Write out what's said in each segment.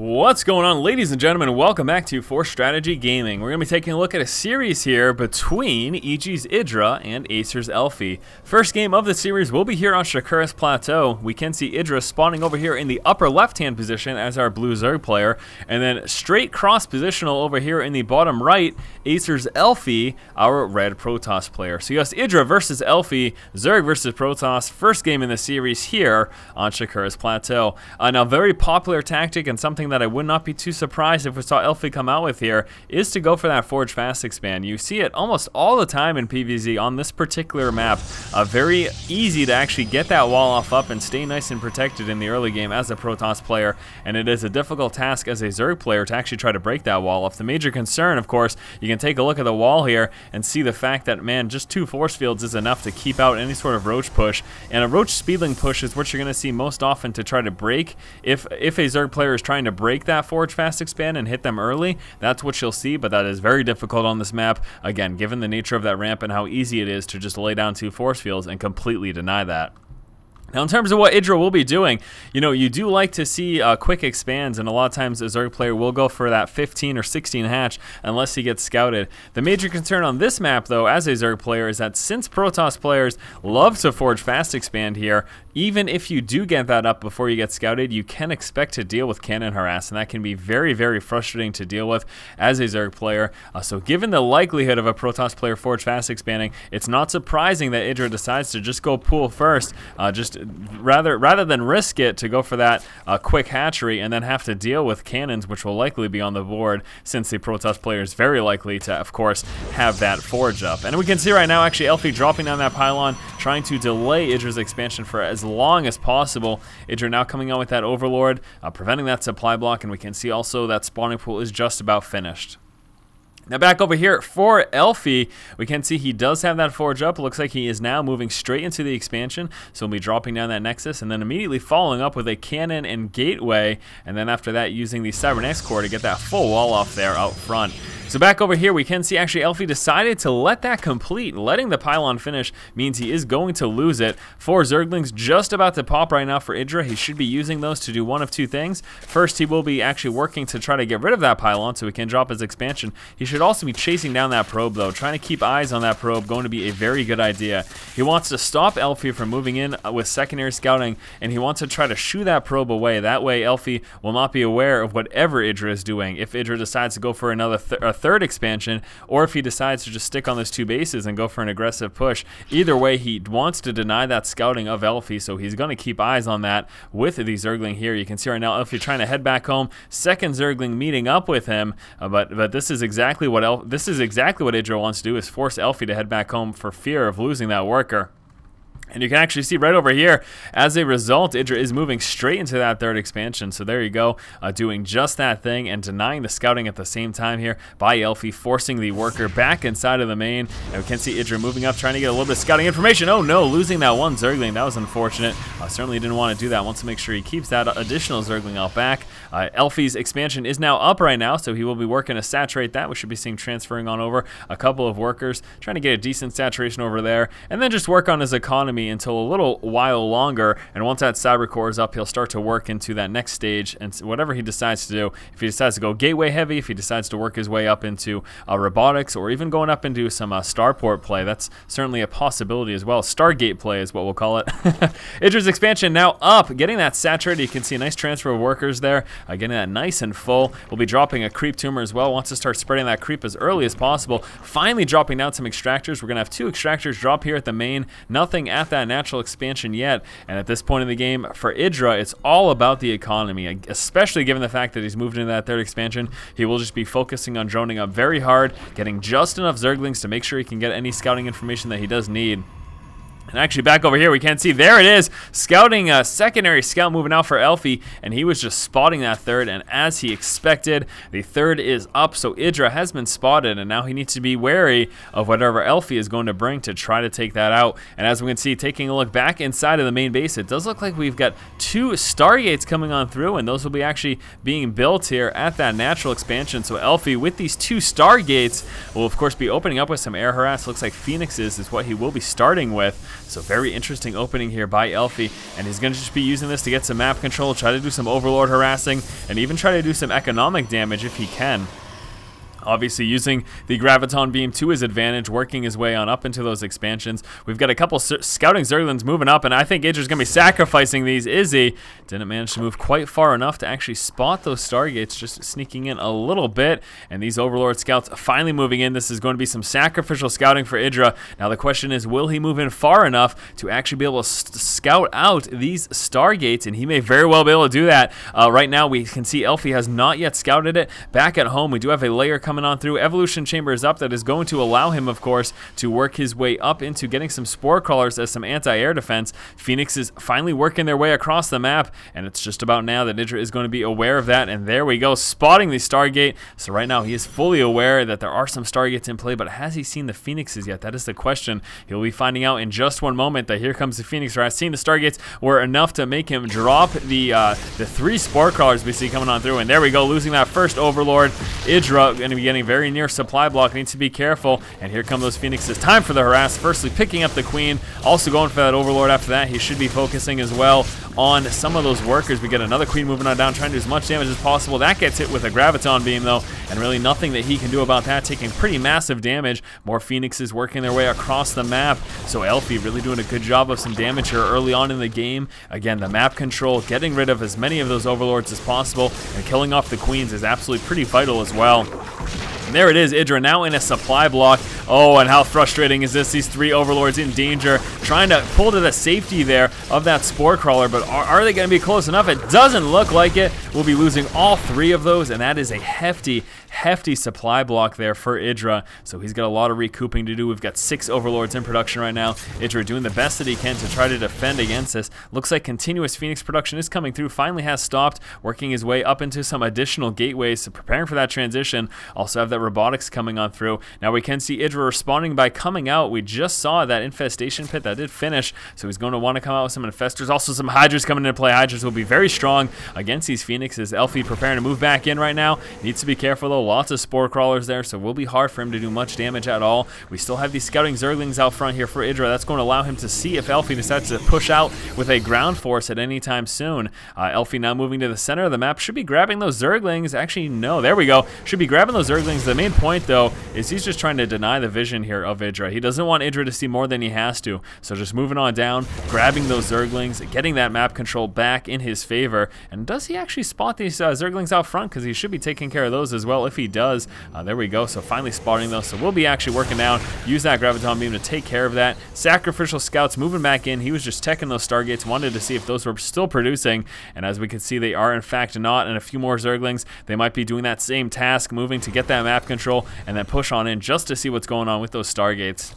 What's going on, ladies and gentlemen? Welcome back to Force Strategy Gaming. We're going to be taking a look at a series here between EG's Idra and Acer's Elfi. First game of the series will be here on Shakuras Plateau. We can see Idra spawning over here in the upper left-hand position as our blue Zerg player, and then straight cross-positional over here in the bottom right, Acer's Elfi, our red Protoss player. So yes, Idra versus Elfi, Zerg versus Protoss, first game in the series here on Shakuras Plateau. Now, very popular tactic and something that I would not be too surprised if we saw Elfi come out with here is to go for that Forge Fast expand. You see it almost all the time in PvZ on this particular map. Very easy to actually get that wall off up and stay nice and protected in the early game as a Protoss player, and it is a difficult task as a Zerg player to actually try to break that wall off. The major concern, of course, you can take a look at the wall here and see the fact that, man, just 2 force fields is enough to keep out any sort of roach push, and a roach speedling push is what you're going to see most often to try to break. If a Zerg player is trying to break that Forge Fast expand and hit them early, that's what you'll see, but that is very difficult on this map, again, given the nature of that ramp and how easy it is to just lay down 2 force fields and completely deny that. Now, in terms of what Idra will be doing, you know, you do like to see quick expands, and a lot of times a Zerg player will go for that 15 or 16 hatch unless he gets scouted. The major concern on this map, though, as a Zerg player, is that since Protoss players love to Forge Fast expand here, even if you do get that up before you get scouted, you can expect to deal with cannon harass, and that can be very, very frustrating to deal with as a Zerg player. So given the likelihood of a Protoss player Forge Fast expanding, it's not surprising that Idra decides to just go pool first, rather than risk it to go for that quick hatchery and then have to deal with cannons, which will likely be on the board, since the Protoss player is very likely to, of course, have that forge up. And we can see right now, actually, Elfi dropping down that pylon, trying to delay Idra's expansion for as long as possible. Idra now coming out with that Overlord, preventing that supply block, and we can see also that spawning pool is just about finished. Now back over here for Elfi, we can see he does have that forge up. It looks like he is now moving straight into the expansion, so he'll be dropping down that Nexus and then immediately following up with a cannon and gateway, and then after that using the Cybernetics core to get that full wall off there out front. So back over here, we can see actually Elfi decided to let that complete. Letting the pylon finish means he is going to lose it. 4 Zerglings just about to pop right now for Idra. He should be using those to do one of 2 things. First, he will be actually working to try to get rid of that pylon so he can drop his expansion. He should also be chasing down that probe, though. Trying to keep eyes on that probe, going to be a very good idea. He wants to stop Elfi from moving in with secondary scouting, and he wants to try to shoo that probe away. That way, Elfi will not be aware of whatever Idra is doing. If Idra decides to go for another third expansion, or if he decides to just stick on those 2 bases and go for an aggressive push, either way, he wants to deny that scouting of Elfi, so he's going to keep eyes on that with the Zergling here. You can see right now Elfi trying to head back home, second Zergling meeting up with him, but this is exactly what Idra wants to do, is force Elfi to head back home for fear of losing that worker. And you can actually see right over here, as a result, Idra is moving straight into that 3rd expansion. So there you go, doing just that thing and denying the scouting at the same time here by Elfi, forcing the worker back inside of the main. And we can see Idra moving up, trying to get a little bit of scouting information. Oh no, losing that 1 Zergling. That was unfortunate. Certainly didn't want to do that. Wants to make sure he keeps that additional Zergling out back. Elfi's expansion is now up right now, so he will be working to saturate that. We should be seeing transferring on over a couple of workers, trying to get a decent saturation over there, and then just work on his economy until a little while longer. And once that cyber core is up, he'll start to work into that next stage, and whatever he decides to do, if he decides to go gateway heavy, if he decides to work his way up into robotics, or even going up into some starport play, that's certainly a possibility as well. Stargate play is what we'll call it. Idra's expansion now up, getting that saturated. You can see a nice transfer of workers there, getting that nice and full. We'll be dropping a creep tumor as well. Wants to start spreading that creep as early as possible. Finally dropping down some extractors. We're gonna have 2 extractors drop here at the main. Nothing at that natural expansion yet, and at this point in the game for Idra, it's all about the economy, especially given the fact that he's moved into that 3rd expansion. He will just be focusing on droning up very hard, getting just enough Zerglings to make sure he can get any scouting information that he does need. And actually back over here, we can see, there it is, scouting, secondary scout moving out for Elfi, and he was just spotting that 3rd, and as he expected, the 3rd is up, so Idra has been spotted, and now he needs to be wary of whatever Elfi is going to bring to try to take that out. And as we can see, taking a look back inside of the main base, it does look like we've got 2 Stargates coming on through, and those will be actually being built here at that natural expansion. So Elfi, with these 2 Stargates, will of course be opening up with some air harass. Looks like Phoenixes is what he will be starting with. So very interesting opening here by Elfi, and he's going to just be using this to get some map control, try to do some overlord harassing, and even try to do some economic damage if he can. Obviously using the Graviton Beam to his advantage, working his way on up into those expansions. We've got a couple scouting Zerglings moving up, and I think Idra's going to be sacrificing these. Izzy didn't manage to move quite far enough to actually spot those Stargates, just sneaking in a little bit. And these Overlord Scouts finally moving in. This is going to be some sacrificial scouting for Idra. Now the question is, will he move in far enough to actually be able to scout out these Stargates? And he may very well be able to do that. Right now we can see Elfi has not yet scouted it. Back at home, we do have a layer coming on through. Evolution Chamber is up. That is going to allow him, of course, to work his way up into getting some Spore Crawlers as some anti-air defense. Phoenix is finally working their way across the map, and it's just about now that Idra is going to be aware of that. And there we go, spotting the Stargate. So right now he is fully aware that there are some Stargates in play, but has he seen the Phoenixes yet? That is the question. He'll be finding out in just one moment that here comes the Phoenix Rat. Seeing the Stargates were enough to make him drop the 3 Spore Crawlers we see coming on through. And there we go, losing that first Overlord. Idra going to be getting very near supply block, needs to be careful. And here come those Phoenixes. Time for the harass. Firstly picking up the Queen, also going for that Overlord after that. He should be focusing as well on some of those workers. We get another Queen moving on down, trying to do as much damage as possible. That gets hit with a Graviton Beam though, and really nothing that he can do about that, taking pretty massive damage. More Phoenixes working their way across the map. So Elfi really doing a good job of some damage here early on in the game. Again, the map control, getting rid of as many of those Overlords as possible, and killing off the Queens is absolutely pretty vital as well. And there it is, Idra now in a supply block. Oh, and how frustrating is this? These 3 Overlords in danger, trying to pull to the safety there of that Spore Crawler, but are they going to be close enough? It doesn't look like it. We'll be losing all 3 of those, and that is a hefty supply block there for Idra. So he's got a lot of recouping to do. We've got 6 Overlords in production right now. Idra doing the best that he can to try to defend against this. Looks like continuous Phoenix production is coming through, finally has stopped, working his way up into some additional gateways, so preparing for that transition. Also have that robotics coming on through. Now we can see Idra responding by coming out. We just saw that infestation pit that did finish, so he's going to want to come out with some infestors. Also some Hydras coming into play. Hydras will be very strong against these Phoenixes. Elfi preparing to move back in right now. Needs to be careful though. Lots of Spore Crawlers there, so it will be hard for him to do much damage at all. We still have these scouting Zerglings out front here for Idra. That's going to allow him to see if Elfi decides to push out with a ground force at any time soon. Elfi now moving to the center of the map. Should be grabbing those Zerglings. Actually, no. There we go. Should be grabbing those Zerglings. The main point, though, is he's just trying to deny the vision here of Idra. He doesn't want Idra to see more than he has to. So just moving on down, grabbing those Zerglings, getting that map control back in his favor. And does he actually spot these Zerglings out front? Because he should be taking care of those as well if he does. There we go. So finally spotting those. So we'll be actually working down, use that Graviton Beam to take care of that. Sacrificial Scouts moving back in. He was just teching those Stargates, wanted to see if those were still producing. And as we can see, they are in fact not. And a few more Zerglings, they might be doing that same task, moving to get that map control and then push on in just to see what's going on with those Stargates.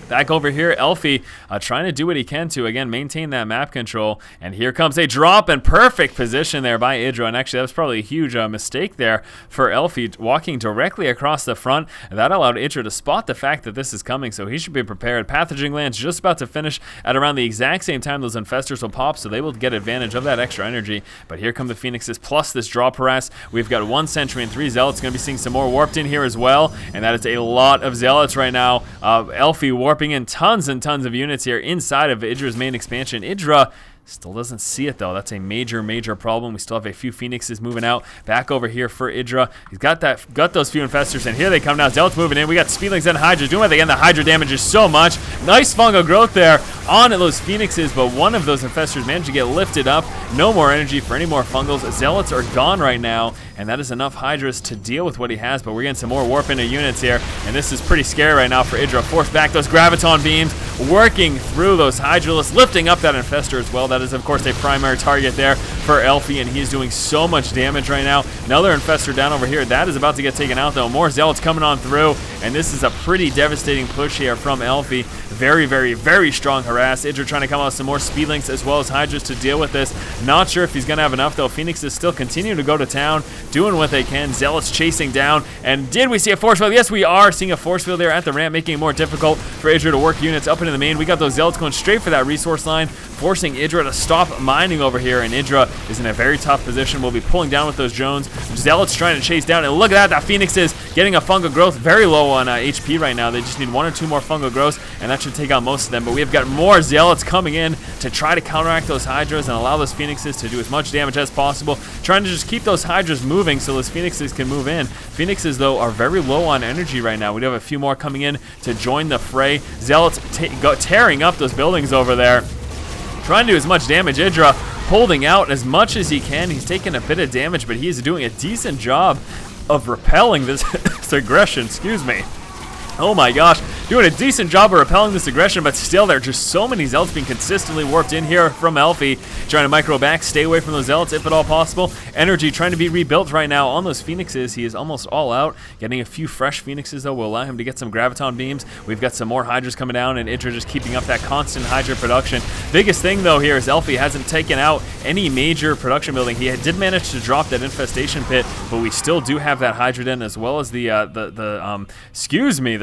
Back over here, Elfi trying to do what he can to, again, maintain that map control. And here comes a drop and perfect position there by Idra. And actually, that was probably a huge mistake there for Elfi, walking directly across the front. And that allowed Idra to spot the fact that this is coming, so he should be prepared. Pathogen Gland's just about to finish at around the exact same time those Infestors will pop, so they will get advantage of that extra energy. But here come the Phoenixes, plus this drop harass. We've got 1 Sentry and 3 Zealots. Going to be seeing some more warped in here as well. And that is a lot of Zealots right now. Elfi warping in tons and tons of units here inside of Idra's main expansion. Idra still doesn't see it though. That's a major problem. We still have a few Phoenixes moving out. Back over here for Idra. He's got those few Infestors, and here they come now. Zealots moving in. We got Speedlings and Hydras doing what they can. The Hydra damages so much. Nice fungal growth there on those Phoenixes, but one of those Infestors managed to get lifted up. No more energy for any more fungals. Zealots are gone right now, and that is enough Hydras to deal with what he has, but we're getting some more warp into units here, and this is pretty scary right now for Idra. Force back those Graviton Beams, working through those Hydralisks, lifting up that Infestor as well. That is, of course, a primary target there for Elfi, and he's doing so much damage right now. Another Infestor down over here. That is about to get taken out, though. More Zealots coming on through, and this is a pretty devastating push here from Elfi. Very strong harass. Idra trying to come out with some more Speedlings as well as Hydras to deal with this. Not sure if he's going to have enough, though. Phoenix is still continuing to go to town, doing what they can. Zealots chasing down. And did we see a force field? Yes, we are seeing a force field there at the ramp, making it more difficult for Idra to work units up into the main. We got those Zealots going straight for that resource line. forcing Idra to stop mining over here, and Idra is in a very tough position. We'll be pulling down with those drones. Zealots trying to chase down, and look at that, that Phoenix is getting a fungal growth, very low on HP right now. They just need 1 or 2 more fungal growths, and that should take out most of them, but we have got more Zealots coming in to try to counteract those Hydras and allow those Phoenixes to do as much damage as possible, trying to just keep those Hydras moving so those Phoenixes can move in. Phoenixes, though, are very low on energy right now. We do have a few more coming in to join the fray. Zealots tearing up those buildings over there, trying to do as much damage. Idra holding out as much as he can. He's taking a bit of damage, but he is doing a decent job of repelling this, this aggression. Excuse me. Oh my gosh, doing a decent job of repelling this aggression, but still there are just so many Zealots being consistently warped in here from Elfi, trying to micro back, stay away from those Zealots if at all possible. Energy trying to be rebuilt right now on those Phoenixes. He is almost all out. Getting a few fresh Phoenixes, though, will allow him to get some Graviton beams. We've got some more Hydras coming down, and Idra just keeping up that constant Hydra production. Biggest thing, though, here is Elfi hasn't taken out any major production building. He did manage to drop that infestation pit, but we still do have that Hydra den, as well as the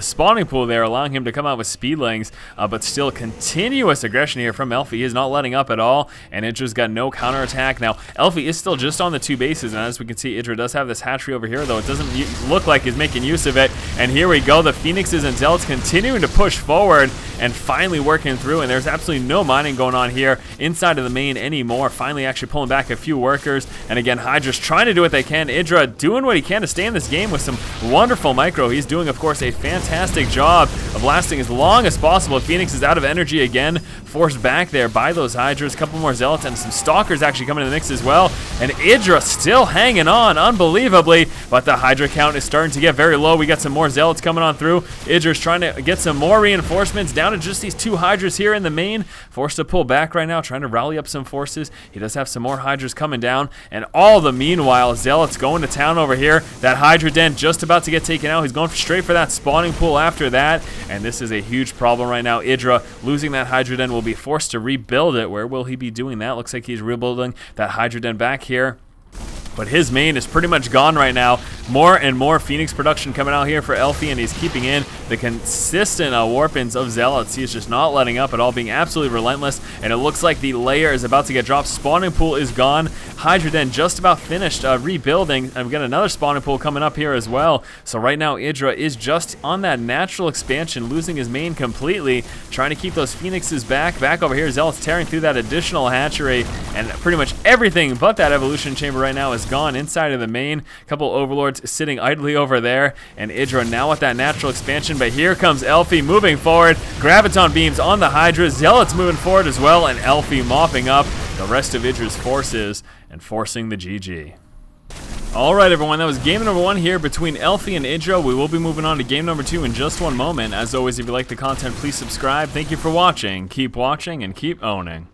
spawning pool there, allowing him to come out with speedlings, but still continuous aggression here from Elfi. He is not letting up at all, and Idra's got no counterattack. Now, Elfi is still just on the 2 bases, and as we can see, Idra does have this hatchery over here, though it doesn't look like he's making use of it. And here we go, the Phoenixes and Zealots continuing to push forward and finally working through, and there's absolutely no mining going on here inside of the main anymore. Finally actually pulling back a few workers, and again, Hydra's trying to do what they can. Idra doing what he can to stay in this game with some wonderful micro. He's doing, of course, a fantastic job of lasting as long as possible. Phoenix is out of energy again, forced back there by those Hydras. A couple more Zealots and some Stalkers actually coming in the mix as well, and Idra still hanging on unbelievably, but the Hydra count is starting to get very low. We got some more Zealots coming on through. Idra's trying to get some more reinforcements, down to just these 2 Hydras here in the main, forced to pull back right now, trying to rally up some forces. He does have some more Hydras coming down, and all the meanwhile, Zealots going to town over here. That Hydra den just about to get taken out. He's going straight for that spawning pool after that, and this is a huge problem right now. Idra losing that Hydra den, will be forced to rebuild it. Where will he be doing that? Looks like he's rebuilding that Hydra den back here, but his main is pretty much gone right now. More and more Phoenix production coming out here for Elfi, and he's keeping in the consistent warp-ins of Zealots. He's just not letting up at all, being absolutely relentless, and it looks like the layer is about to get dropped. Spawning pool is gone. Hydra den just about finished rebuilding. I've got another spawning pool coming up here as well. So right now, Idra is just on that natural expansion, losing his main completely, trying to keep those Phoenixes back over here. Zealots tearing through that additional hatchery, and pretty much everything but that evolution chamber right now is gone inside of the main. A couple overlords sitting idly over there, and Idra now with that natural expansion, but here comes Elfi moving forward. Graviton beams on the Hydra, Zealots moving forward as well, and Elfi mopping up the rest of Idra's forces and forcing the GG. Alright everyone, that was game number 1 here between Elfi and Idra. We will be moving on to game number 2 in just one moment. As always, if you like the content, please subscribe. Thank you for watching. Keep watching and keep owning.